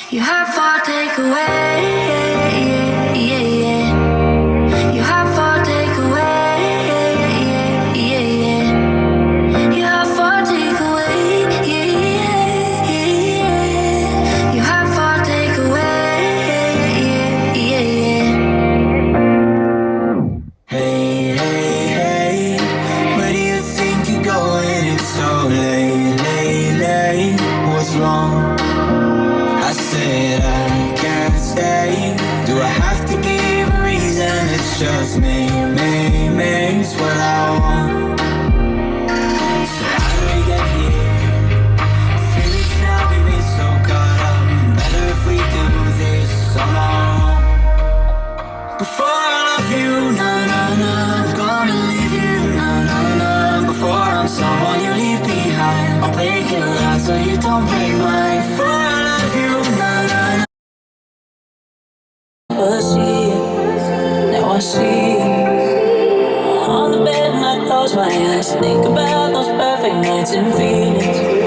You have far takeaway, yeah, yeah, yeah. You have far takeaway, yeah, yeah, yeah. You have far takeaway, yeah, yeah, yeah. You have far takeaway, yeah, yeah, yeah. Hey, hey, hey, where do you think you're going? It's so late, late, late. What's wrong? I said I can't stay. Do I have to give a reason? It's just me's what I want. So how do we get here? I feel it now, we've been so caught up. Better if we do this on our own. Before I love you, nah, nah, nah, I'm gonna leave you, nah, nah, nah. Before I'm someone you leave behind, I'll break your heart so you don't break mine. Before I love you, nah, nah, nah. Never see it, now I see it. On the bed and I close my eyes, think about those perfect nights and feelings.